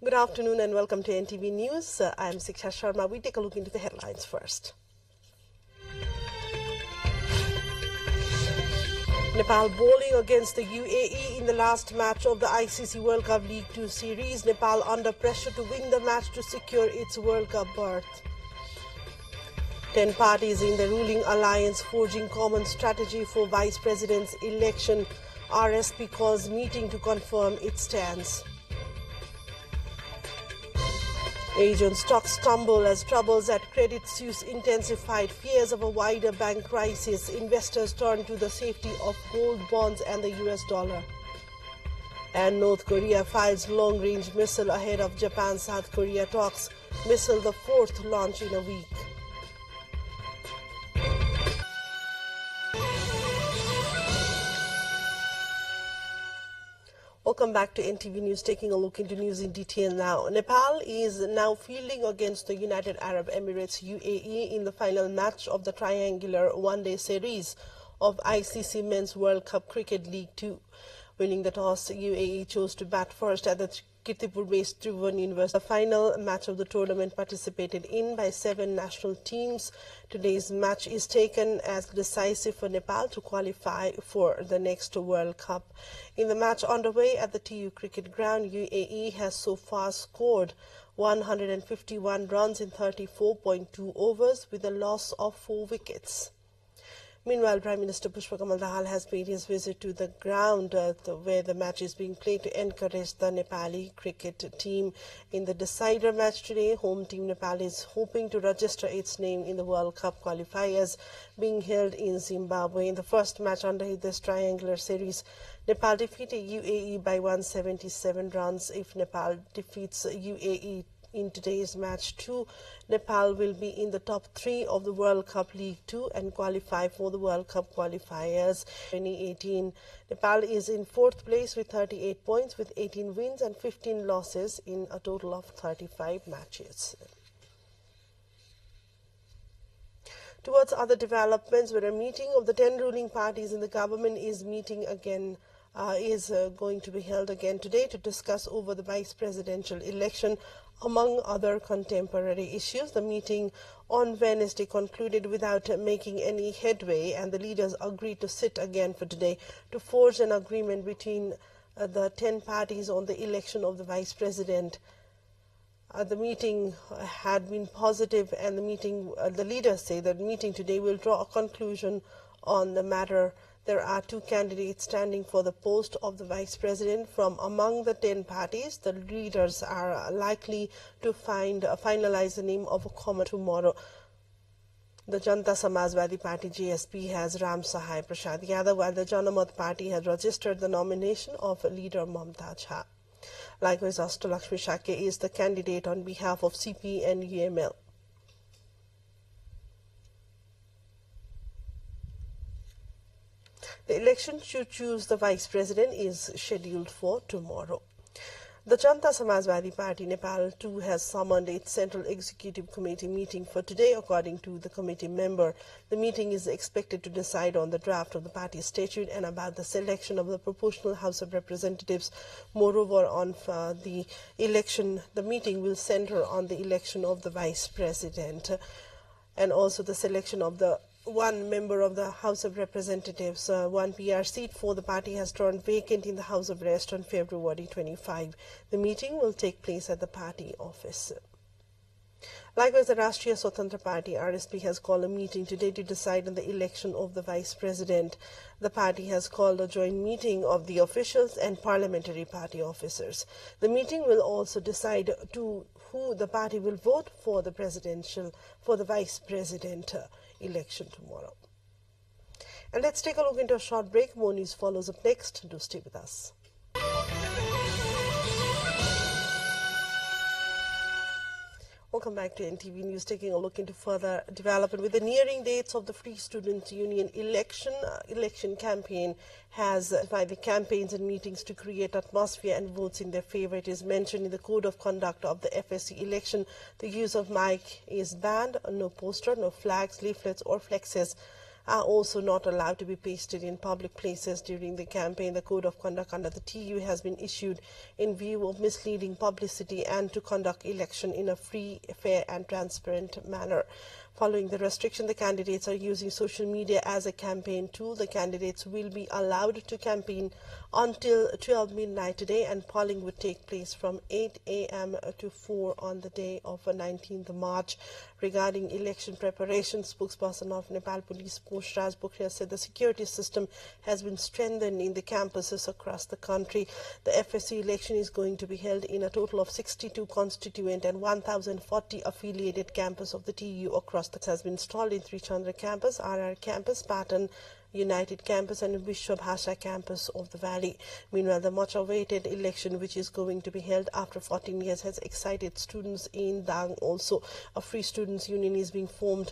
Good afternoon and welcome to NTV News. I'm Siksha Sharma. We take a look into the headlines first. Nepal bowling against the UAE in the last match of the ICC World Cup League 2 series. Nepal under pressure to win the match to secure its World Cup berth. 10 parties in the ruling alliance forging common strategy for Vice President's election. RSP calls meeting to confirm its stance. Asian stocks tumble as troubles at Credit Suisse intensified. Fears of a wider bank crisis. Investors turn to the safety of gold bonds and the US dollar. And North Korea files long-range missile ahead of Japan-South Korea talks. Missile the fourth launch in a week. Welcome back to NTV News, taking a look into news in detail now. Nepal is now fielding against the United Arab Emirates UAE in the final match of the triangular one-day series of ICC Men's World Cup Cricket League 2. Winning the toss, UAE chose to bat first at the Kirtipur-based Tribhuvan University. The final match of the tournament participated in by 7 national teams. Today's match is taken as decisive for Nepal to qualify for the next World Cup. In the match underway at the TU Cricket Ground, UAE has so far scored 151 runs in 34.2 overs with a loss of 4 wickets. Meanwhile, Prime Minister Pushpa Kamal Dahal has made his visit to the ground where the match is being played to encourage the Nepali cricket team. In the decider match today, home team Nepal is hoping to register its name in the World Cup qualifiers being held in Zimbabwe. In the first match under this triangular series, Nepal defeated UAE by 177 runs. If Nepal defeats UAE in today's match too, Nepal will be in the top 3 of the World Cup League 2 and qualify for the World Cup qualifiers 2018. Nepal is in 4th place with 38 points with 18 wins and 15 losses in a total of 35 matches. Towards other developments, where a meeting of the 10 ruling parties in the government is meeting again going to be held again today to discuss over the vice presidential election, among other contemporary issues. The meeting on Wednesday concluded without making any headway, and the leaders agreed to sit again for today to forge an agreement between the 10 parties on the election of the vice president. The meeting had been positive, and the leaders say that the meeting today will draw a conclusion on the matter. There are 2 candidates standing for the post of the vice president from among the 10 parties. The leaders are likely to finalize the name of a common tomorrow. The Janata Samajwadi Party JSP has Ram Sahai Prasad Yadav, while the Janamat Party has registered the nomination of leader Mamta Jha. Likewise, Astalakshmi Shake is the candidate on behalf of CP and UML. The election to choose the vice president is scheduled for tomorrow. The Janata Samajwadi Party Nepal too has summoned its Central Executive Committee meeting for today, according to the committee member. The meeting is expected to decide on the draft of the party statute and about the selection of the proportional House of Representatives. Moreover, on the election, the meeting will center on the election of the vice president and also the selection of the one member of the House of Representatives. One PR seat for the party has turned vacant in the House of Rest on February 25. The meeting will take place at the party office. Likewise, the Rashtriya Swatantra Party RSP has called a meeting today to decide on the election of the vice president. The party has called a joint meeting of the officials and parliamentary party officers. The meeting will also decide who the party will vote for the vice president election tomorrow. And let's take a look into a short break. More news follows up next. Do stay with us. Welcome back to NTV News, taking a look into further development. With the nearing dates of the Free Student Union election campaign has by the campaigns and meetings to create atmosphere and votes in their favor. It is mentioned in the Code of Conduct of the FSC election. The use of mic is banned. No poster, no flags, leaflets or flexes are also not allowed to be pasted in public places during the campaign. The code of conduct under the TU has been issued in view of misleading publicity and to conduct election in a free, fair and transparent manner. Following the restriction, the candidates are using social media as a campaign tool. The candidates will be allowed to campaign until 12 midnight today, and polling would take place from 8 a.m. to 4 on the day of 19th March. Regarding election preparation, spokesperson of Nepal Police Post Raj Bukria said the security system has been strengthened in the campuses across the country. The FSC election is going to be held in a total of 62 constituent and 1,040 affiliated campus of the TU across the has been installed in Trichandra campus, RR campus, Patan United campus and Vishwabhasha campus of the valley. Meanwhile, the much awaited election, which is going to be held after 14 years, has excited students in Dang also. A free students union is being formed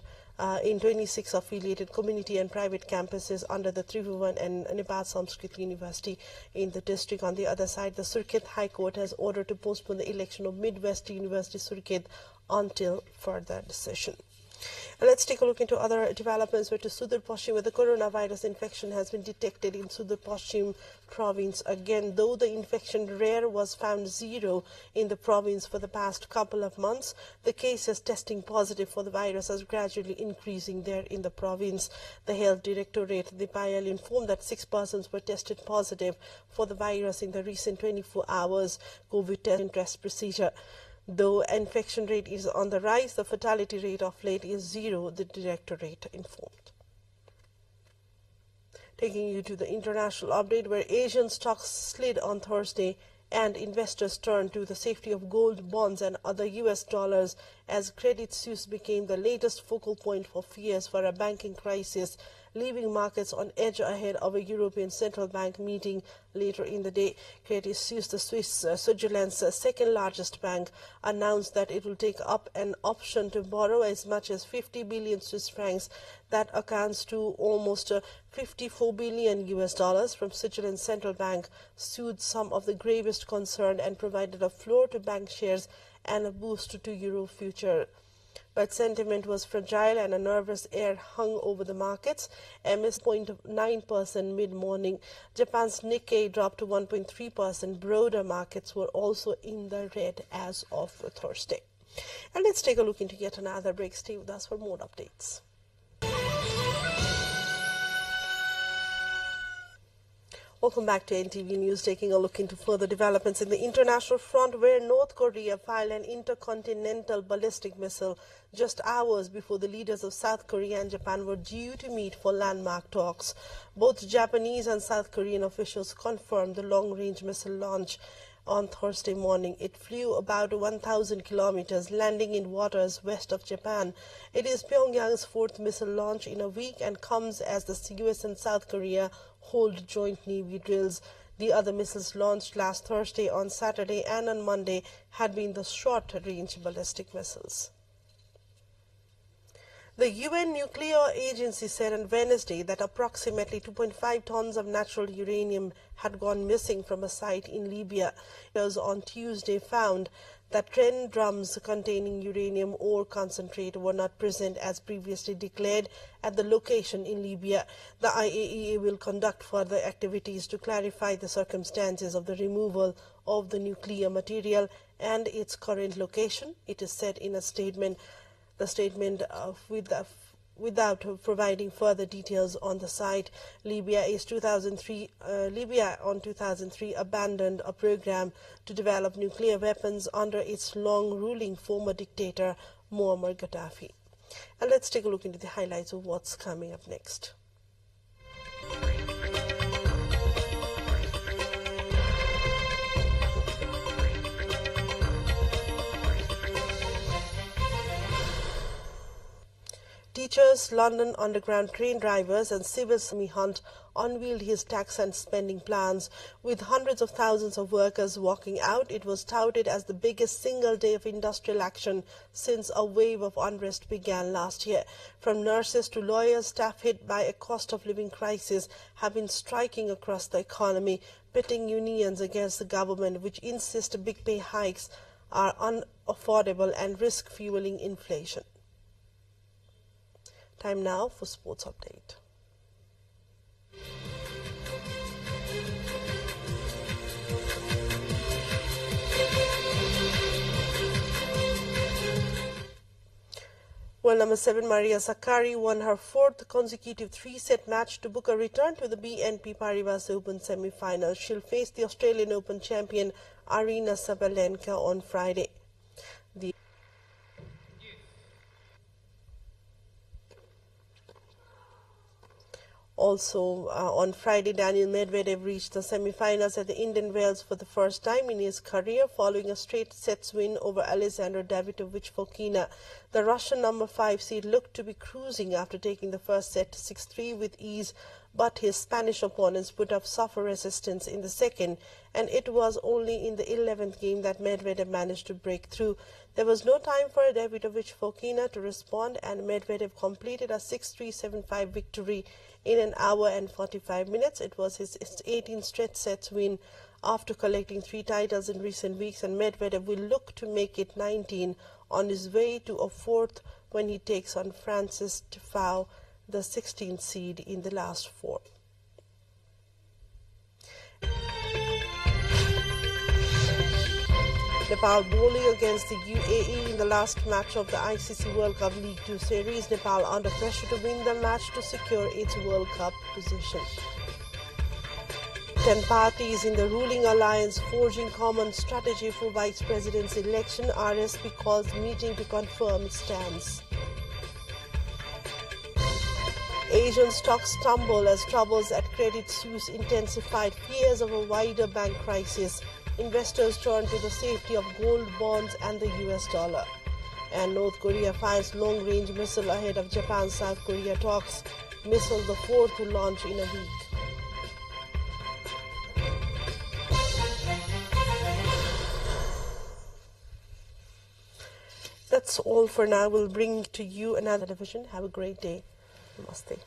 in 26 affiliated community and private campuses under the Tribhuvan and Nepal Sanskrit University in the district. On the other side, the Surkhet High Court has ordered to postpone the election of Midwest University Surkhet until further decision. Let's take a look into other developments where to Sudar Pashchim, where the coronavirus infection has been detected in Sudar Pashchim province again. Though the infection rare was found 0 in the province for the past couple of months, the cases testing positive for the virus is gradually increasing there in the province. The Health Directorate, the PIL, informed that 6 persons were tested positive for the virus in the recent 24 hours COVID test procedure. Though infection rate is on the rise, the fatality rate of late is 0, the Directorate informed. Taking you to the international update, where Asian stocks slid on Thursday and investors turned to the safety of gold, bonds and other US dollars as Credit Suisse became the latest focal point for fears for a banking crisis, leaving markets on edge ahead of a European Central Bank meeting later in the day. Credit Suisse, the Switzerland's second largest bank, announced that it will take up an option to borrow as much as 50 billion Swiss francs. That accounts to almost 54 billion US dollars from Switzerland's central bank, soothed some of the gravest concern and provided a floor to bank shares and a boost to euro future. But sentiment was fragile and a nervous air hung over the markets. MS 0.9% mid-morning. Japan's Nikkei dropped to 1.3%. Broader markets were also in the red as of Thursday. And let's take a look into yet another break. Stay with us for more updates. Welcome back to NTV News, taking a look into further developments in the international front, where North Korea fired an intercontinental ballistic missile just hours before the leaders of South Korea and Japan were due to meet for landmark talks. Both Japanese and South Korean officials confirmed the long-range missile launch on Thursday morning. It flew about 1,000 kilometers, landing in waters west of Japan. It is Pyongyang's fourth missile launch in a week and comes as the US and South Korea hold joint Navy drills. The other missiles launched last Thursday, on Saturday and on Monday had been the short-range ballistic missiles. The UN Nuclear Agency said on Wednesday that approximately 2.5 tons of natural uranium had gone missing from a site in Libya. Those on Tuesday found that 10 drums containing uranium ore concentrate were not present as previously declared at the location in Libya. The IAEA will conduct further activities to clarify the circumstances of the removal of the nuclear material and its current location, it is said in a statement. The statement without providing further details on the site. Libya on 2003 abandoned a program to develop nuclear weapons under its long-ruling former dictator Muammar Gaddafi. And let's take a look into the highlights of what's coming up next. Teachers, London Underground train drivers and civil servants Hunt unveiled his tax and spending plans. With hundreds of thousands of workers walking out, it was touted as the biggest single day of industrial action since a wave of unrest began last year. From nurses to lawyers, staff hit by a cost of living crisis have been striking across the economy, pitting unions against the government, which insist big pay hikes are unaffordable and risk fueling inflation. Time now for Sports Update. World number 7 Maria Sakkari won her fourth consecutive three-set match to book a return to the BNP Paribas Open semi-final. She'll face the Australian Open champion Aryna Sabalenka on Friday. Also, on Friday, Daniil Medvedev reached the semi-finals at the Indian Wells for the first time in his career, following a straight sets win over Alexander Davidovich Fokina. The Russian number 5 seed looked to be cruising after taking the first set 6-3 with ease, but his Spanish opponents put up suffer resistance in the second, and it was only in the 11th game that Medvedev managed to break through. There was no time for Davidovich Fokina to respond, and Medvedev completed a 6-3, 7-5 victory in an hour and 45 minutes. It was his 18th straight sets win after collecting 3 titles in recent weeks, and Medvedev will look to make it 19 on his way to a 4th when he takes on Francis Tiafoe, the 16th seed in the last 4. Nepal bowling against the UAE in the last match of the ICC World Cup League 2 series. Nepal under pressure to win the match to secure its World Cup position. 10 parties in the ruling alliance forging common strategy for Vice President's election. RSP calls meeting to confirm its stance. Asian stocks tumble as troubles at Credit Suisse intensified fears of a wider bank crisis. Investors turn to the safety of gold bonds and the US dollar. And North Korea fires long-range missile ahead of Japan-South Korea talks. Missile the fourth to launch in a week. That's all for now. We'll bring to you another division. Have a great day. Namaste.